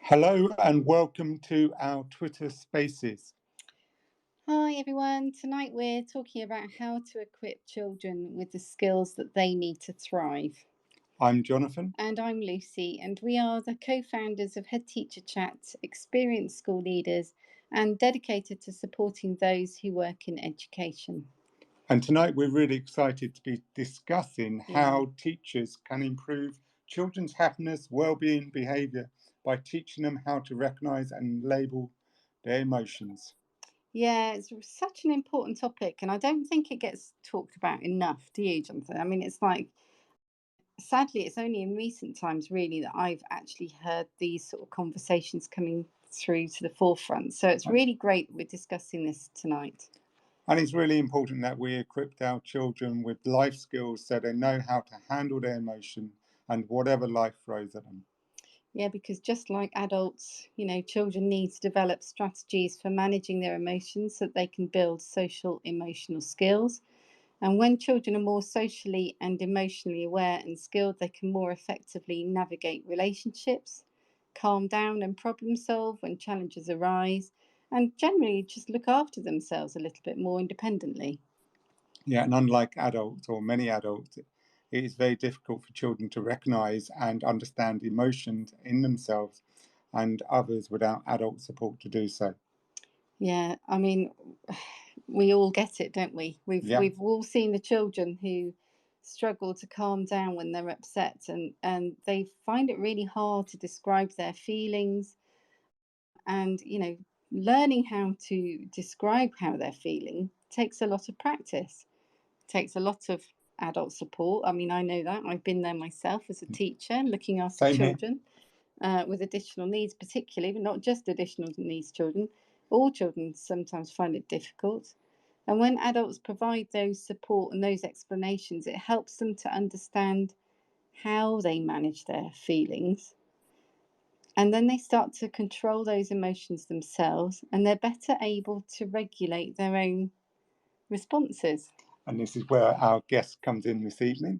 Hello and welcome to our Twitter Spaces. Hi everyone, tonight we're talking about how to equip children with the skills that they need to thrive. I'm Jonathan. And I'm Lucy, and we are the co-founders of HeadteacherChat, experienced school leaders and dedicated to supporting those who work in education. And tonight we're really excited to be discussing how teachers can improve children's happiness, well-being, behaviour by teaching them how to recognise and label their emotions. Yeah, it's such an important topic, and I don't think it gets talked about enough, do you, Jonathan? I mean, it's like, sadly, it's only in recent times, really, that I've actually heard these sort of conversations coming through to the forefront. So it's really great we're discussing this tonight. And it's really important that we equip our children with life skills so they know how to handle their emotion and whatever life throws at them. Yeah, because just like adults, children need to develop strategies for managing their emotions so that they can build social emotional skills. And when children are more socially and emotionally aware and skilled, they can more effectively navigate relationships, calm down and problem solve when challenges arise, and generally just look after themselves a little bit more independently. Yeah, and unlike adults or many adults, it is very difficult for children to recognize and understand emotions in themselves and others without adult support to do so. Yeah, I mean, we all get it, don't we? Yeah, We've all seen the children who struggle to calm down when they're upset, and they find it really hard to describe their feelings. And learning how to describe how they're feeling takes a lot of practice, takes a lot of adult support. I mean, I know that I've been there myself as a teacher, looking after same here. children with additional needs, particularly, but not just additional needs children. All children sometimes find it difficult. And when adults provide those support and those explanations, it helps them to understand how they manage their feelings. And then they start to control those emotions themselves, and they're better able to regulate their own responses. And this is where our guest comes in this evening.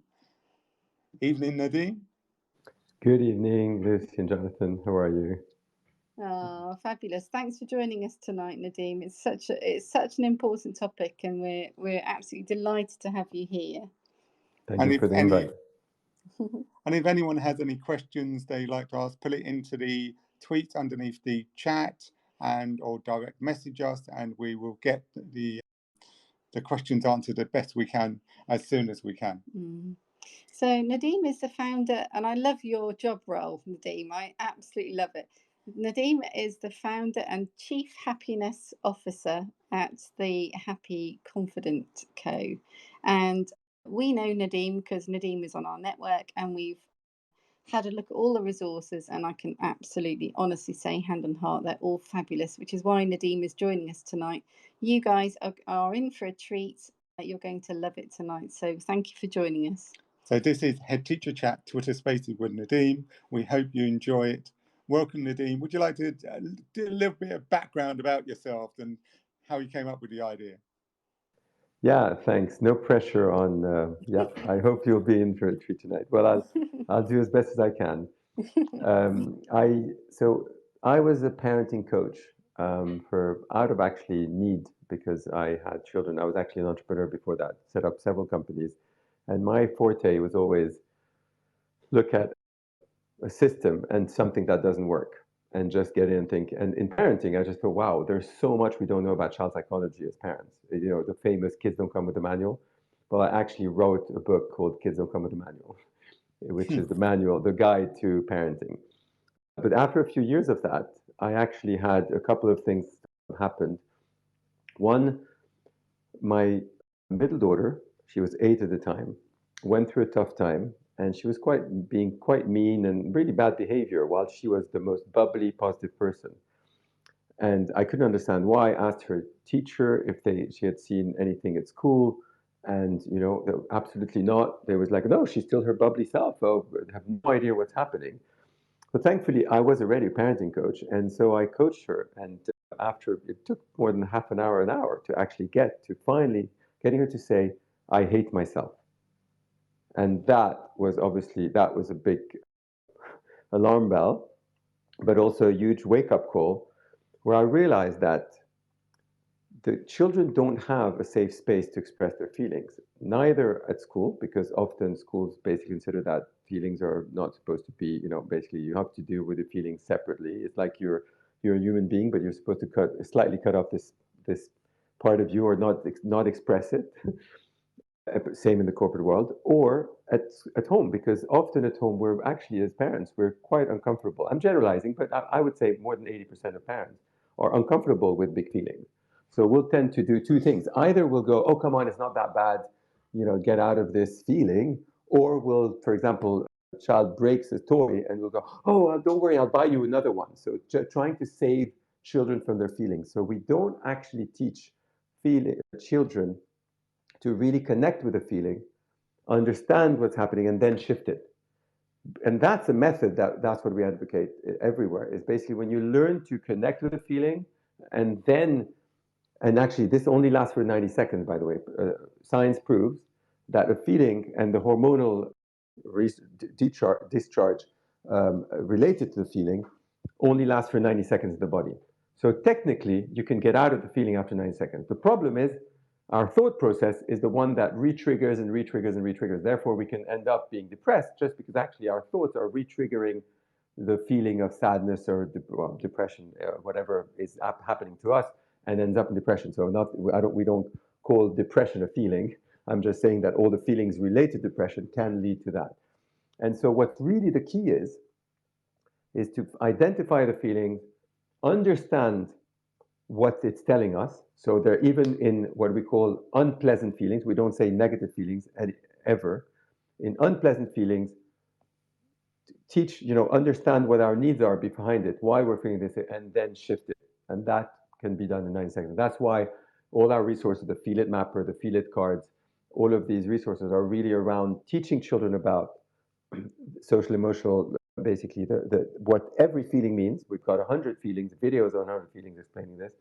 Evening, Nadim. Good evening, Lucy and Jonathan. How are you? Oh, fabulous! Thanks for joining us tonight, Nadim. It's such an important topic, and we're absolutely delighted to have you here. Thank And you if for the any, invite. and if anyone has any questions they like to ask, put it into the tweets underneath the chat and or direct message us, and we will get the questions answered the best we can as soon as we can. So Nadim is the founder, and I love your job role, Nadim. I absolutely love it. Nadim is the founder and chief happiness officer at the Happy Confident Co. And we know Nadim because Nadim is on our network, and we've had a look at all the resources, and I can absolutely honestly say, hand on heart, they're all fabulous, which is why Nadim is joining us tonight. You guys are in for a treat. You're going to love it tonight. So thank you for joining us. So this is Head Teacher Chat Twitter Spaces with Nadim. We hope you enjoy it. Welcome, Nadim. Would you like to do a little bit of background about yourself and how you came up with the idea? Yeah, thanks. No pressure on. Yeah, I hope you'll be in for a treat tonight. Well, I'll do as best as I can. I was a parenting coach for out of actually need because I had children. I was actually an entrepreneur before that. Set up several companies, and my forte was always look at a system and something that doesn't work and just get in and think. And in parenting, I just thought, wow, there's so much we don't know about child psychology as parents. You know, the famous kids don't come with a manual. Well, I actually wrote a book called Kids Don't Come with a Manual, which is the manual, the guide to parenting. But after a few years of that, I actually had a couple of things happen. One, my middle daughter, she was 8 at the time, went through a tough time, and she was being quite mean and really bad behavior while she was the most bubbly, positive person. And I couldn't understand why. I asked her teacher if she had seen anything at school, and absolutely not. They was like, no, she's still her bubbly self. Oh, I have no idea what's happening. But thankfully, I was already a parenting coach, and so I coached her. And after it took more than half an hour to actually finally getting her to say, "I hate myself," and that was a big alarm bell. but also a huge wake-up call where I realized that the children don't have a safe space to express their feelings, neither at school, because often schools basically consider that feelings are not supposed to be, basically you have to deal with the feelings separately. It's like you're a human being, but you're supposed to slightly cut off this part of you or not express it. Same in the corporate world or at home, because often at home we're actually, as parents, we're quite uncomfortable. I'm generalizing, but I would say more than 80% of parents are uncomfortable with big feelings. So we'll tend to do two things. Either we'll go, oh, come on, it's not that bad, get out of this feeling. Or we'll, for example, a child breaks a toy and we'll go, oh, don't worry, I'll buy you another one. So trying to save children from their feelings. So we don't actually teach children to really connect with the feeling, understand what's happening, and then shift it. And that's a method that's what we advocate everywhere, is basically when you learn to connect with the feeling and then, and actually this only lasts for 90 seconds, by the way. Science proves that a feeling and the hormonal discharge related to the feeling only lasts for 90 seconds in the body. So technically, you can get out of the feeling after 90 seconds. The problem is our thought process is the one that re-triggers and re-triggers and re-triggers. Therefore, we can end up being depressed just because actually our thoughts are re-triggering the feeling of sadness or depression, whatever is happening to us, and ends up in depression. So we don't call depression a feeling. I'm just saying that all the feelings related to depression can lead to that. And so what really the key is to identify the feelings, understand what it's telling us. So they're even in what we call unpleasant feelings. We don't say negative feelings ever. In unpleasant feelings, understand what our needs are behind it, why we're feeling this, and then shift it. And that can be done in 90 seconds. That's why all our resources, the Feel It Mapper, the Feel It cards, all of these resources are really around teaching children about social emotional, basically what every feeling means. We've got 100 feelings, videos on 100 feelings explaining this.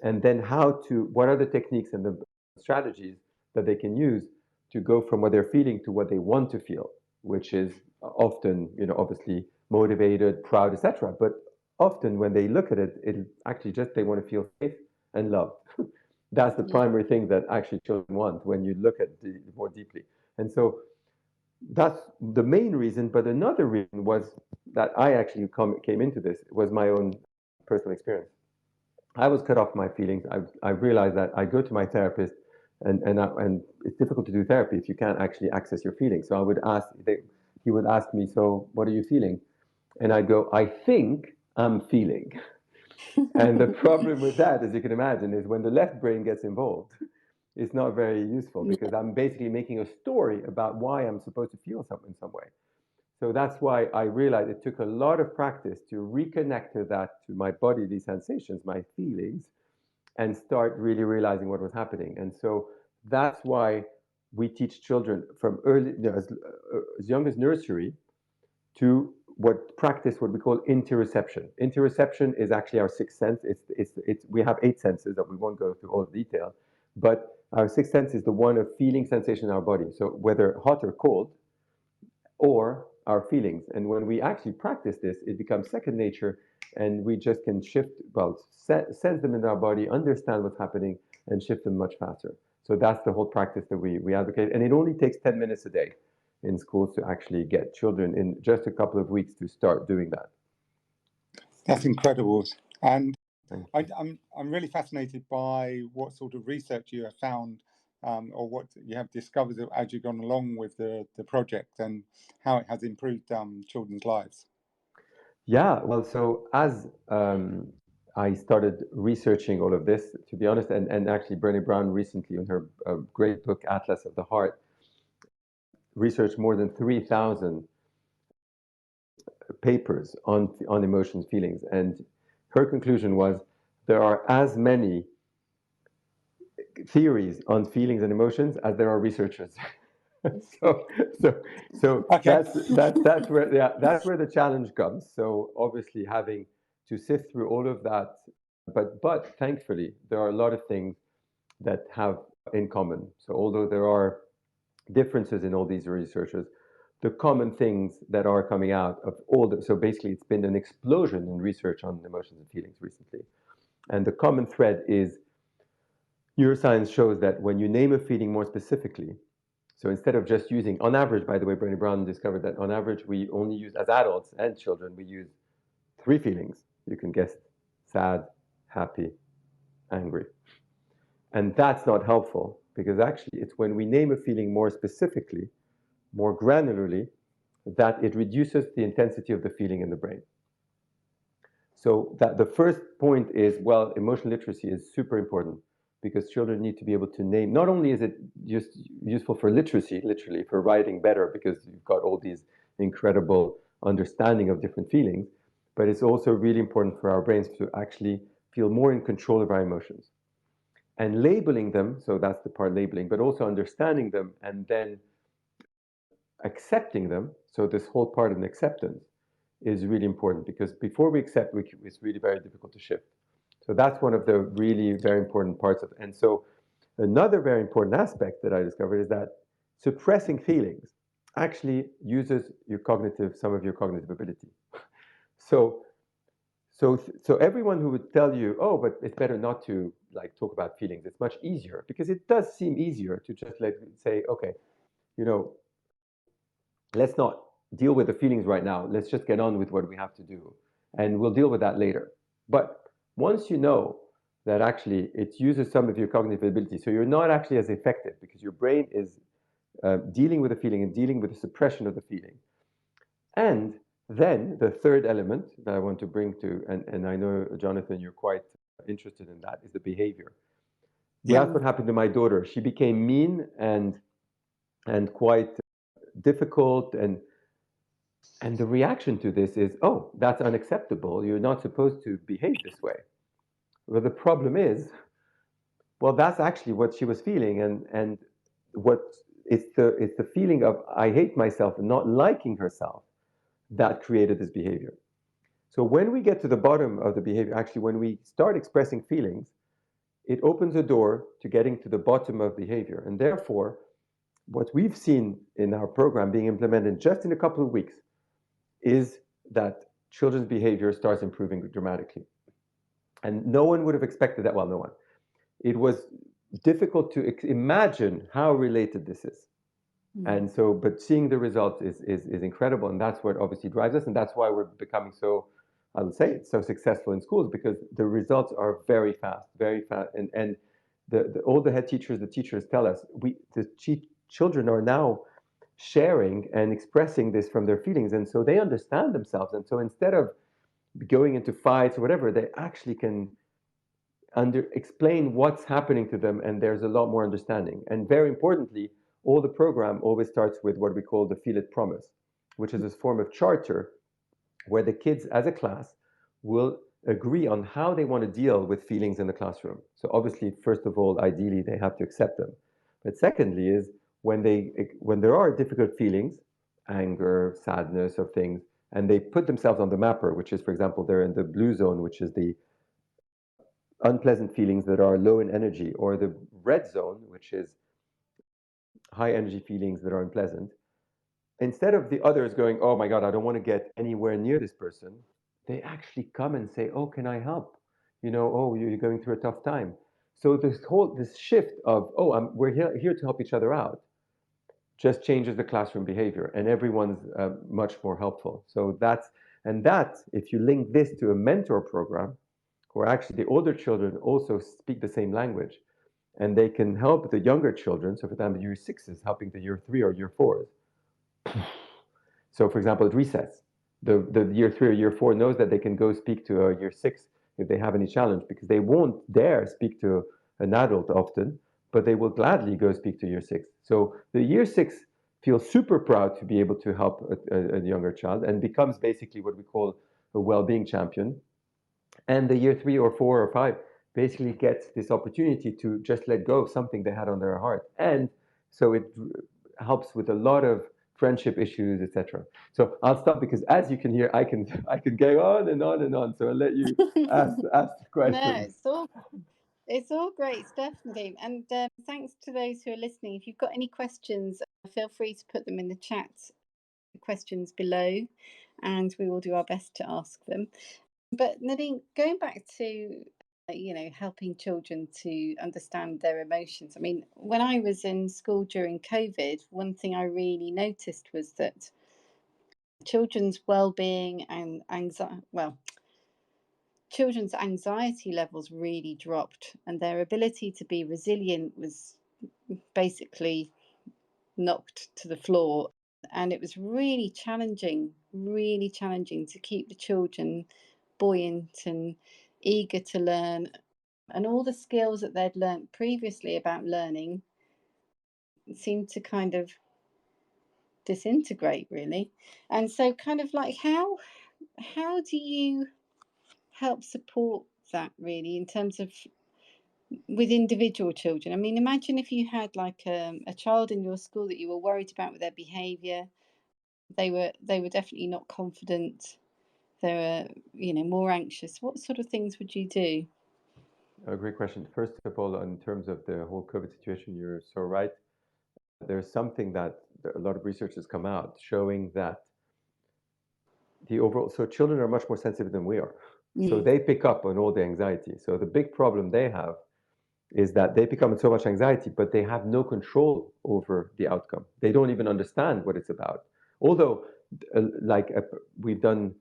And then what are the techniques and the strategies that they can use to go from what they're feeling to what they want to feel, which is often, obviously motivated, proud, etc. But often when they look at it, actually just they want to feel safe and loved. That's the primary thing that actually children want when you look at it more deeply. And so that's the main reason. But another reason was that I actually came into this was my own personal experience. I was cut off my feelings. I realized that I go to my therapist, and it's difficult to do therapy if you can't actually access your feelings. So he would ask me, so what are you feeling? And I'd go, I think I'm feeling. And the problem with that, as you can imagine, is when the left brain gets involved, it's not very useful because I'm basically making a story about why I'm supposed to feel something in some way. So that's why I realized it took a lot of practice to reconnect to my body, these sensations, my feelings, and start really realizing what was happening. And so that's why we teach children from early, as young as nursery, to practice what we call interoception. Interoception is actually our sixth sense. We have 8 senses that we won't go through all the detail, but our sixth sense is the one of feeling sensation in our body. So whether hot or cold, or our feelings. And when we actually practice this, it becomes second nature, and we just can sense them in our body, understand what's happening, and shift them much faster. So that's the whole practice that we advocate. And it only takes 10 minutes a day in schools to actually get children in just a couple of weeks to start doing that. That's incredible. And I'm really fascinated by what sort of research you have found, or what you have discovered as you've gone along with the project, and how it has improved children's lives. Yeah, well, so as I started researching all of this, to be honest, and actually Brené Brown recently in her great book, Atlas of the Heart, researched more than 3,000 papers on emotions, feelings. And her conclusion was there are as many theories on feelings and emotions as there are researchers. so Okay. that's where the challenge comes. So obviously having to sift through all of that, but thankfully there are a lot of things that have in common. So although there are differences in all these researchers, the common things that are coming out of all the, so basically it's been an explosion in research on emotions and feelings recently. And the common thread is neuroscience shows that when you name a feeling more specifically, so instead of just using, on average, by the way, Brené Brown discovered that on average, we only use, as adults and children, we use 3 feelings. You can guess: sad, happy, angry. And that's not helpful, because actually it's when we name a feeling more specifically, more granularly, that it reduces the intensity of the feeling in the brain. So that the first point is, well, emotional literacy is super important, because children need to be able to name, not only is it just useful for literacy, literally for writing better, because you've got all these incredible understanding of different feelings, but it's also really important for our brains to actually feel more in control of our emotions. And labeling them, so that's the part, labeling, but also understanding them and then accepting them. So this whole part of acceptance is really important, because before we accept, it's really very difficult to shift. So that's one of the really very important parts of it. And so another very important aspect that I discovered is that suppressing feelings actually uses your some of your cognitive ability. So everyone who would tell you, oh, but it's better not to like talk about feelings, it's much easier, because it does seem easier to just say, okay, let's not deal with the feelings right now. Let's just get on with what we have to do, and we'll deal with that later. But once you know that actually it uses some of your cognitive ability, so you're not actually as effective, because your brain is dealing with the feeling and dealing with the suppression of the feeling. And then the third element that I want to bring to, and I know, Jonathan, you're quite interested in that, is the behavior. Yeah. That's what happened to my daughter. She became mean and quite difficult, and the reaction to this is, oh, that's unacceptable. You're not supposed to behave this way. Well, the problem is, well, that's actually what she was feeling, and what it's the feeling of I hate myself and not liking herself that created this behavior. So when we get to the bottom of the behavior, actually, when we start expressing feelings, it opens a door to getting to the bottom of behavior. And therefore, what we've seen in our program being implemented just in a couple of weeks is that children's behavior starts improving dramatically. And no one would have expected that. Well, no one. It was difficult to imagine how related this is. And so, but seeing the results is incredible. And that's what obviously drives us. And that's why we're becoming so, I would say, so successful in schools, because the results are very fast, very fast. And all the head teachers, the teachers tell us, children are now sharing and expressing this from their feelings. And so they understand themselves. And so instead of going into fights or whatever, they actually can explain what's happening to them. And there's a lot more understanding. And very importantly, all the program always starts with what we call the Feel It Promise, which is this form of charter where the kids as a class will agree on how they want to deal with feelings in the classroom. So obviously, first of all, ideally, they have to accept them. But secondly is when there are difficult feelings, anger, sadness of things, and they put themselves on the mapper, which is, for example, they're in the blue zone, which is the unpleasant feelings that are low in energy, or the red zone, which is high energy feelings that are unpleasant. Instead of the others going, oh my God, I don't want to get anywhere near this person, they actually come and say, oh, can I help? Oh, you're going through a tough time. So this shift of, oh, we're here to help each other out, just changes the classroom behavior, and everyone's much more helpful. So if you link this to a mentor program, where actually the older children also speak the same language, and they can help the younger children. So for example, year 6s helping the year 3 or year 4s. So for example, at recess, the year 3 or year 4 knows that they can go speak to a year 6 if they have any challenge, because they won't dare speak to an adult often, but they will gladly go speak to year 6. So the year 6 feels super proud to be able to help a younger child, and becomes basically what we call a well-being champion. And the year 3 or 4 or 5 basically gets this opportunity to just let go of something they had on their heart. And so it helps with a lot of friendship issues, etc. So I'll stop, because as you can hear, I can go on and on and on. So I'll let you ask the questions. No, it's all great stuff, Nadim. And thanks to those who are listening. If you've got any questions, feel free to put them in the chat questions below, and we will do our best to ask them. But Nadine, going back to helping children to understand their emotions. I mean, when I was in school during COVID, one thing I really noticed was that children's well-being and children's anxiety levels really dropped, and their ability to be resilient was basically knocked to the floor. And it was really challenging to keep the children buoyant and eager to learn. And all the skills that they'd learnt previously about learning seemed to kind of disintegrate, really. And so, kind of like, how do you help support that, really, in terms of with individual children? I mean, imagine if you had like a child in your school that you were worried about with their behavior. They were definitely not confident. They were more anxious. What sort of things would you do? A great question. First of all, in terms of the whole COVID situation, you're so right. There's something that a lot of research has come out showing that so children are much more sensitive than we are. So they pick up on all the anxiety. So the big problem they have is that they pick up on so much anxiety, but they have no control over the outcome. They don't even understand what it's about. Although, we've done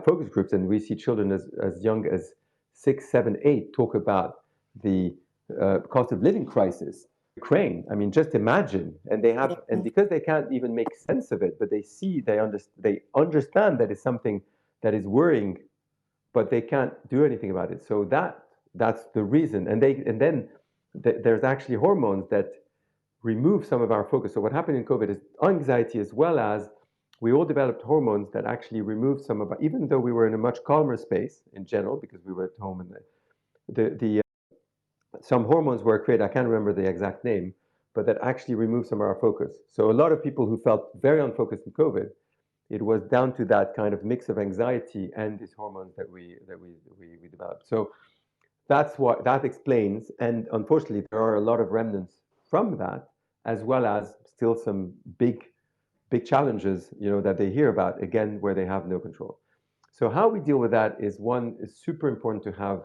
focus groups and we see children as young as 6, 7, 8 talk about the cost of living crisis. Ukraine, I mean, just imagine, and because they can't even make sense of it, but they understand that it's something that is worrying, but they can't do anything about it. So that's the reason. And then there's actually hormones that remove some of our focus. So what happened in COVID is anxiety, as well as we all developed hormones that actually remove some of our, even though we were in a much calmer space in general, because we were at home, and some hormones were created, I can't remember the exact name, but that actually removed some of our focus. So a lot of people who felt very unfocused in COVID, it was down to that kind of mix of anxiety and these hormones that we developed. So that's what that explains. And unfortunately, there are a lot of remnants from that, as well as still some big challenges, that they hear about, again, where they have no control. So how we deal with that is super important to have,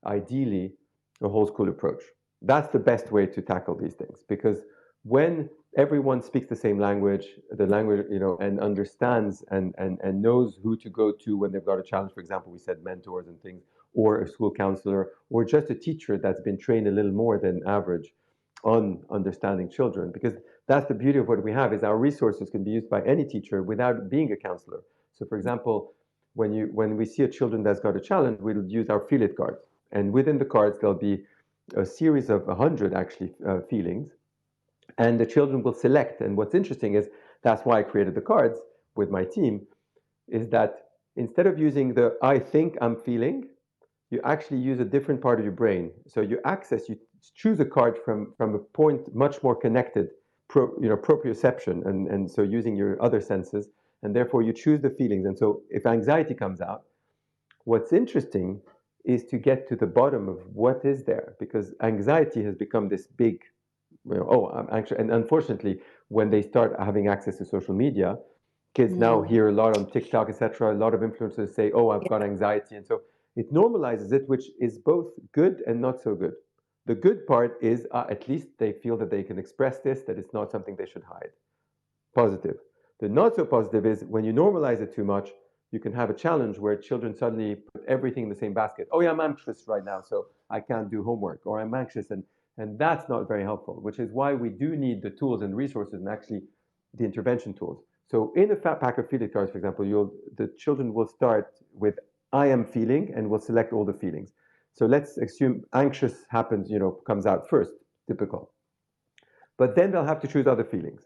ideally, a whole school approach. That's the best way to tackle these things, because when everyone speaks the same language, and understands and knows who to go to when they've got a challenge, for example, we said mentors and things, or a school counselor, or just a teacher that's been trained a little more than average on understanding children, because that's the beauty of what we have, is our resources can be used by any teacher without being a counselor. So for example, when we see a children that's got a challenge, we'll use our Feel It cards. And within the cards, there'll be a series of 100 actually feelings, and the children will select. And what's interesting is, that's why I created the cards with my team, is that instead of using the I think I'm feeling, you actually use a different part of your brain. So you choose a card from a point much more connected, proprioception, and so using your other senses, and therefore you choose the feelings. And so if anxiety comes out, what's interesting is to get to the bottom of what is there, because anxiety has become this big, oh, I'm anxious. And unfortunately, when they start having access to social media, kids now hear a lot on TikTok, etc. A lot of influencers say, oh, I've got anxiety. And so it normalizes it, which is both good and not so good. The good part is at least they feel that they can express this, that it's not something they should hide. Positive. The not so positive is when you normalize it too much, you can have a challenge where children suddenly put everything in the same basket. Oh yeah, I'm anxious right now, so I can't do homework, or I'm anxious, and that's not very helpful, which is why we do need the tools and resources, and actually the intervention tools. So in a pack of Feel It cards, for example, the children will start with I am feeling, and will select all the feelings. So let's assume anxious happens, comes out first, typical. But then they'll have to choose other feelings.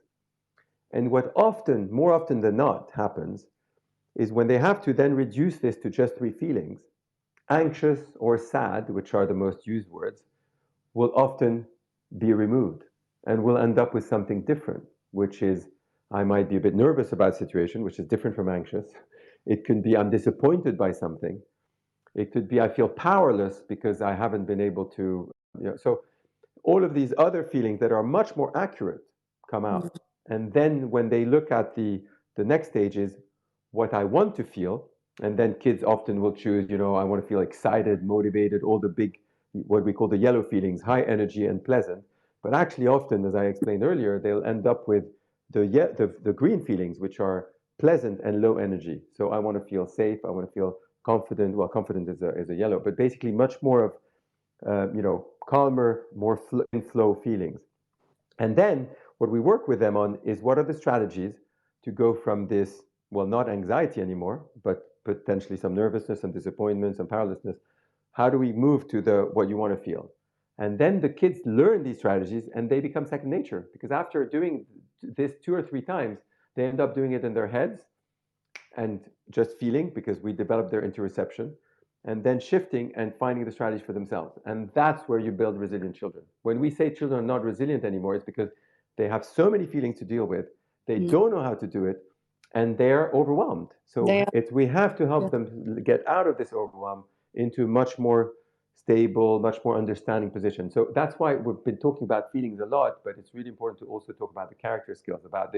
And what more often than not happens, is when they have to then reduce this to just 3 feelings, anxious or sad, which are the most used words, will often be removed, and we'll end up with something different, which is, I might be a bit nervous about a situation, which is different from anxious. It can be, I'm disappointed by something. It could be, I feel powerless because I haven't been able to, so all of these other feelings that are much more accurate come out. And then when they look at the The next stage is what I want to feel. And then kids often will choose, I want to feel excited, motivated, all the big, what we call the yellow feelings, high energy and pleasant. But actually, often, as I explained earlier, they'll end up with the green feelings, which are pleasant and low energy. So I want to feel safe. I want to feel confident. Well, confident is a yellow, but basically much more of, calmer, more in flow feelings. And then what we work with them on is what are the strategies to go from this, well, not anxiety anymore, but potentially some nervousness, some disappointment, some powerlessness. How do we move to the what you want to feel? And then the kids learn these strategies and they become second nature, because after doing this 2 or 3 times, they end up doing it in their heads and just feeling, because we develop their interoception, and then shifting and finding the strategies for themselves. And that's where you build resilient children. When we say children are not resilient anymore, it's because they have so many feelings to deal with, they don't know how to do it, and they're overwhelmed. So They are. we have to help Yeah. them get out of this overwhelm into much more stable, much more understanding position. So that's why we've been talking about feelings a lot, but it's really important to also talk about the character skills, about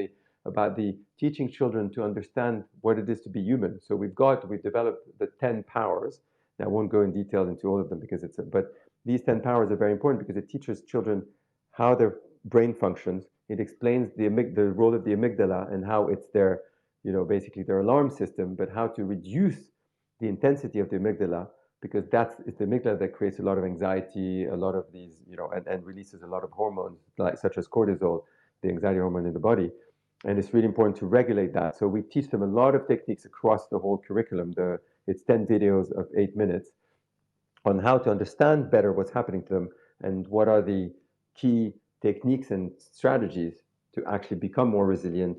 the teaching children to understand what it is to be human. So we've developed the 10 powers. Now, I won't go in detail into all of them because but these 10 powers are very important because it teaches children how their brain functions. It explains the role of the amygdala and how it's their, basically their alarm system, but how to reduce the intensity of the amygdala, because it's the amygdala that creates a lot of anxiety, a lot of these, and releases a lot of hormones, such as cortisol, the anxiety hormone in the body. And it's really important to regulate that. So we teach them a lot of techniques across the whole curriculum. It's 10 videos of 8 minutes on how to understand better what's happening to them and what are the key techniques and strategies to actually become more resilient,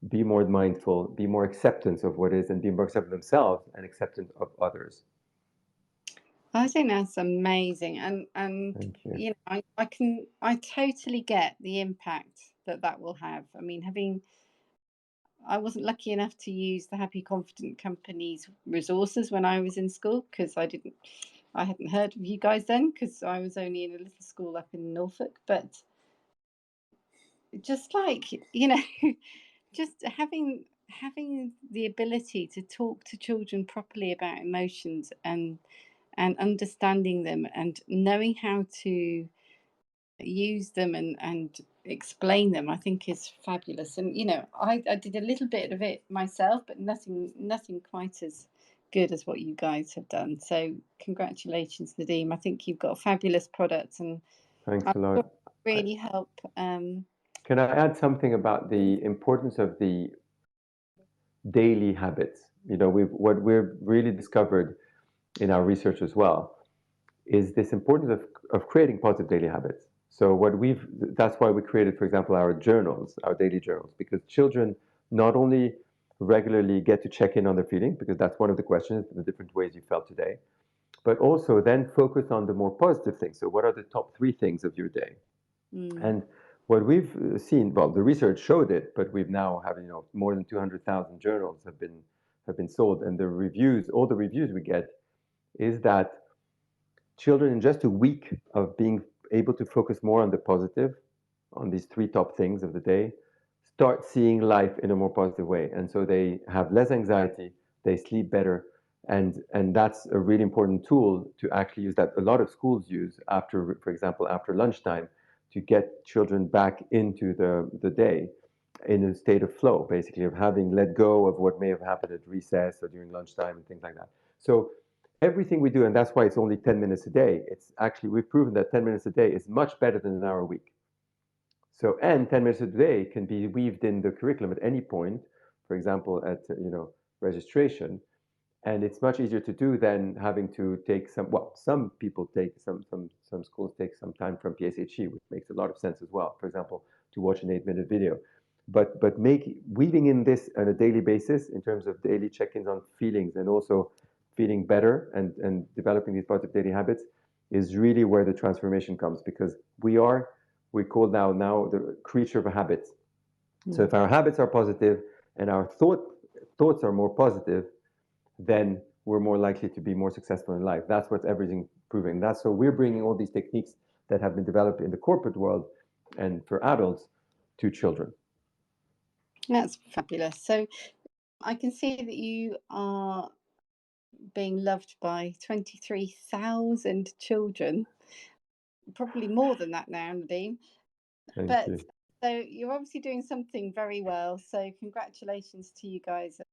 be more mindful, be more acceptance of what is, and be more accepting of themselves and acceptance of others. I think that's amazing, and Thank you. I totally get the impact that will have. I mean, I wasn't lucky enough to use the Happy Confident Company's resources when I was in school, because I hadn't heard of you guys then, because I was only in a little school up in Norfolk. But just just having the ability to talk to children properly about emotions and understanding them and knowing how to use them and explain them, I think is fabulous. And I did a little bit of it myself, but nothing quite as good as what you guys have done. So congratulations, Nadim. I think you've got a fabulous product, and Thanks I a lot. really help. Can I add something about the importance of the daily habits? What we've really discovered in our research as well is this importance of creating positive daily habits. So that's why we created, for example, our journals, our daily journals, because children not only regularly get to check in on their feelings, because that's one of the questions, the different ways you felt today, but also then focus on the more positive things. So what are the top 3 things of your day? And what we've seen, well, the research showed it, but we've now have, more than 200,000 journals have been sold, and all the reviews we get is that children in just a week of being able to focus more on the positive, on these 3 top things of the day, start seeing life in a more positive way. And so they have less anxiety, they sleep better. And that's a really important tool to actually use, that a lot of schools use after, for example, after lunchtime, to get children back into the day in a state of flow, basically, of having let go of what may have happened at recess or during lunchtime and things like that. So everything we do, and that's why it's only 10 minutes a day, it's actually, we've proven that 10 minutes a day is much better than an hour a week. So, and 10 minutes a day can be weaved in the curriculum at any point, for example, at, registration. And it's much easier to do than having to take some people take, some schools take some time from PSHE, which makes a lot of sense as well, for example, to watch an 8-minute video. But weaving in this on a daily basis in terms of daily check-ins on feelings and also feeling better and developing these positive daily habits is really where the transformation comes, because we call now the creature of habits. So if our habits are positive and our thoughts are more positive, then we're more likely to be more successful in life. That's what everything's proving. So we're bringing all these techniques that have been developed in the corporate world and for adults to children. That's fabulous. So I can see that you are being loved by 23,000 children, probably more than that now, Nadim. Thank But you. so you're obviously doing something very well. So congratulations to you guys at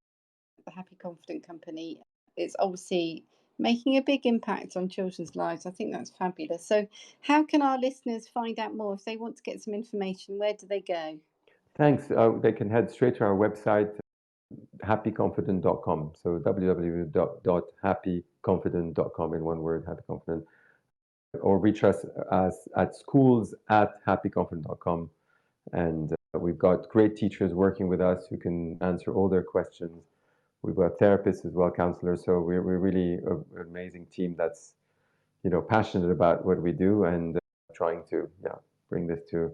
the Happy Confident Company. It's obviously making a big impact on children's lives. I think that's fabulous. So how can our listeners find out more if they want to get some information? Where do they go? Thanks. They can head straight to our website, happyconfident.com. So www.happyconfident.com in one word, happyconfident. Or reach us at schools@happyconfident.com. And we've got great teachers working with us who can answer all their questions. We've got therapists as well, counselors. So we're really an amazing team that's, passionate about what we do and trying to bring this to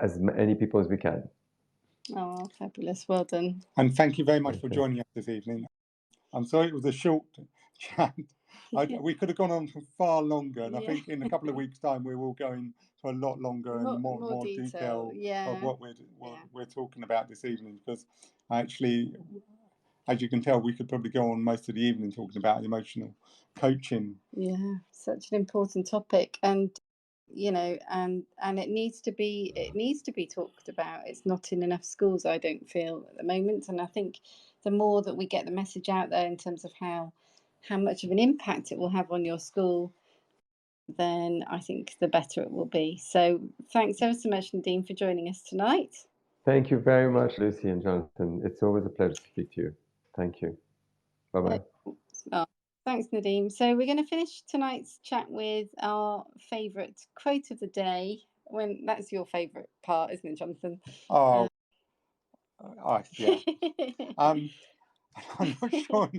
as many people as we can. Oh, fabulous. Well done. And thank you very much for Okay. joining us this evening. I'm sorry it was a short chat. We could have gone on for far longer, and I think in a couple of weeks' time we will go into a lot longer and more detail of what we're talking about this evening. Because actually, as you can tell, we could probably go on most of the evening talking about emotional coaching. Yeah, such an important topic, and and it needs to be talked about. It's not in enough schools, I don't feel, at the moment, and I think the more that we get the message out there in terms of how much of an impact it will have on your school, then I think the better it will be. So thanks ever so much, Nadim, for joining us tonight. Thank you very much, Lucy and Jonathan. It's always a pleasure to speak to you. Thank you. Bye-bye. Oh, thanks, Nadim. So we're going to finish tonight's chat with our favourite quote of the day. When that's your favourite part, isn't it, Jonathan? Oh, yeah. I'm not sure.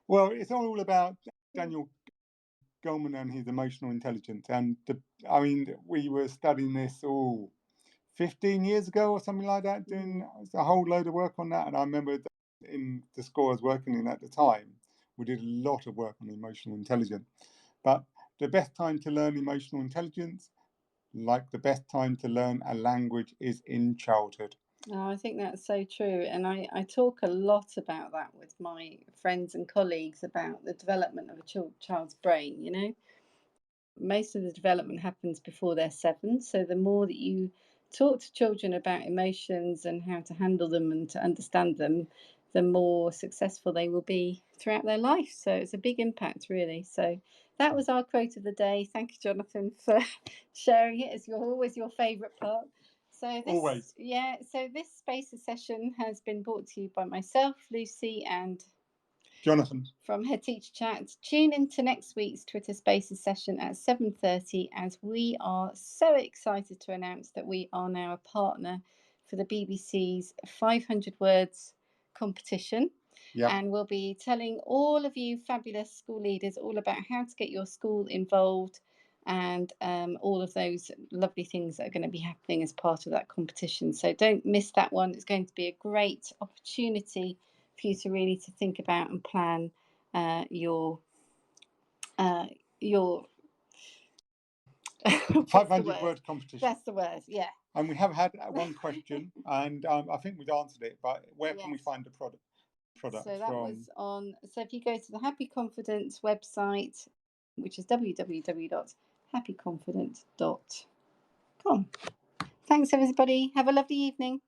Well, it's all about Daniel Goleman and his emotional intelligence. And we were studying this 15 years ago or something like that, doing a whole load of work on that. And I remember in the school I was working in at the time, we did a lot of work on emotional intelligence. But the best time to learn emotional intelligence, like the best time to learn a language, is in childhood. Oh, I think that's so true. And I talk a lot about that with my friends and colleagues about the development of a child's brain, Most of the development happens before they're 7. So the more that you talk to children about emotions and how to handle them and to understand them, the more successful they will be throughout their life. So it's a big impact, really. So that was our quote of the day. Thank you, Jonathan, for sharing it. It's always your favourite part. So Always. So this Spaces session has been brought to you by myself, Lucy, and Jonathan from HeadteacherChat. Tune in to next week's Twitter Spaces session at 7:30, as we are so excited to announce that we are now a partner for the BBC's 500 Words competition. Yep. And we'll be telling all of you fabulous school leaders all about how to get your school involved and all of those lovely things that are going to be happening as part of that competition. So don't miss that one. It's going to be a great opportunity for you to really think about and plan your 500-word competition. That's the word, yeah. And we have had one question, and I think we've answered it, but where can we find the product So that from? was on, so if you go to the Happy Confidence website, which is www.happyconfident.com. Thanks, everybody. Have a lovely evening.